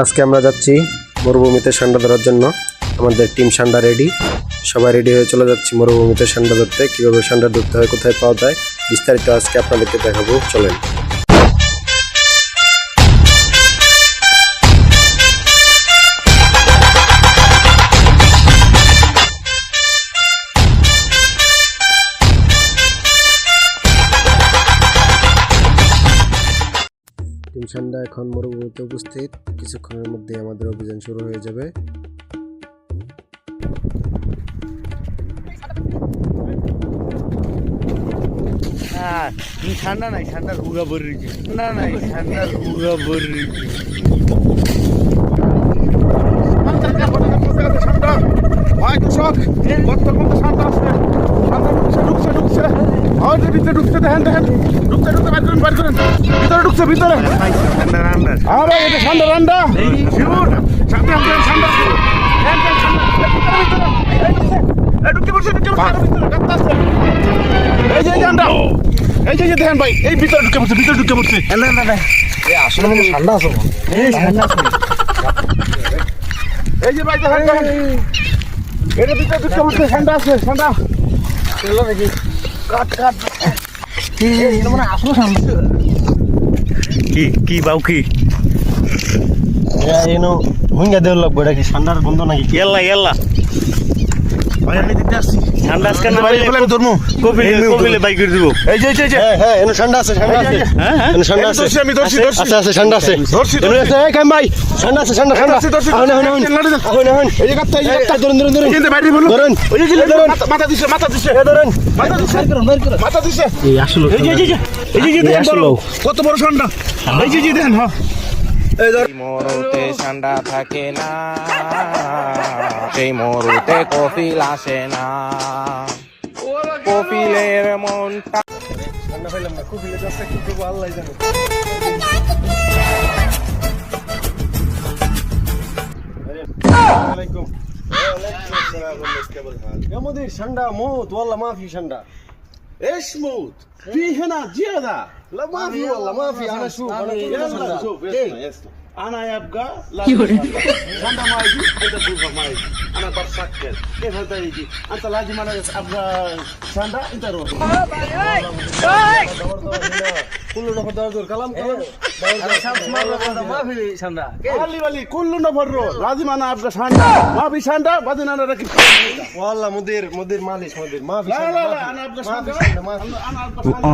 আজকে আমরা যাচ্ছি মরুভূমিতে ষান্ডা ধরার জন্য। আমাদের টিম ষান্ডা রেডি, সবাই রেডি হয়ে চলে যাচ্ছি মরুভূমিতে ষান্ডা ধরতে। কীভাবে ষান্ডা ধরতে হয়, কোথায় পাওয়া যায়, বিস্তারিত আজকে আপনাদেরকে দেখাবো, চলেন। টিম ষান্ডা এখন মরুভূমিতে উপস্থিত। কিছুক্ষণের মধ্যে আমাদের অভিযান শুরু হয়ে যাবে। ঠান্ডা নাই, ঠান্ডার হুগা ভরে রয়েছে। ঠান্ডা নাই, ঠান্ডার হুগা ভরে রয়েছে। এই যে দেখেন ভাই, এই ভিতরে ঢুকে পড়ছে, ভিতরে ঢুকে পড়ছে। আসলে ঠান্ডা আছে, এই যে ভাই দেখেন, এটা ভিতরে ঢুকে পড়ছে, ঠান্ডা আছে, ঠান্ডা। কি বাউ কি হুঙ্গা দেওয়ার লাগবে, এটা কি ঠান্ডার গন্ধ নাকি? এল্লা এল্লা ভাই আমি দিতে আসছি, ঠান্ডা আজকে না ভাই বলে আমি ধরবো। কপিলে বাইক করে দিব। এই যে হ্যাঁ এনে ঠান্ডা আছে, ঠান্ডা আছে, এনে ঠান্ডা আছে, আমি ধরছি আছে আছে ঠান্ডা আছে, ধরছি। এনে আছে, এই কাম ভাই, ঠান্ডা আছে, ঠান্ডা ঠান্ডা। এখন এই যে গাত্তা, এই যে গাত্তা, ধরুন ধরুন ধরুন কিন্তু বাইরে বলুন, ধরুন, ওই যে ধরুন, মাথা দিছে, মাথা দিছে, ধরুন, মাথা দিছে, মাথা দিছে। এই আসলে এই যে দেখেন বড়, কত বড় ঠান্ডা। এই যে দেখেন, হ্যাঁ মরুতে ঠান্ডা থাকে না, সেই মরুতে কপিল আসে না। কপিলের মনটা ঠান্ডা পাইলাম না, খুব ভিলে যাচ্ছে, কি করবো আল্লাহ জানে। আসসালামু আলাইকুম। مدير شندا موت والله ما في شندا. ايش موت؟ في هنا زياده. لا ما في والله ما في. انا شوف انا يلا شوف، اسمع انا يبقى لا شندا ما يجي، انت تشوفه ما يجي. انا بسكر كيف هذا يجي؟ انت لازم انا ابغى شندا، انت روح. كله نفر دور كلام ما في شندا. خلي بالي كله نفر لازم انا ابغى شندا، ما في شندا بعدين انا ركب. والله مدير معلش مدير ما في لا شندا. لا لا انا ابغى شندا، ما في. انا ابغى شندا.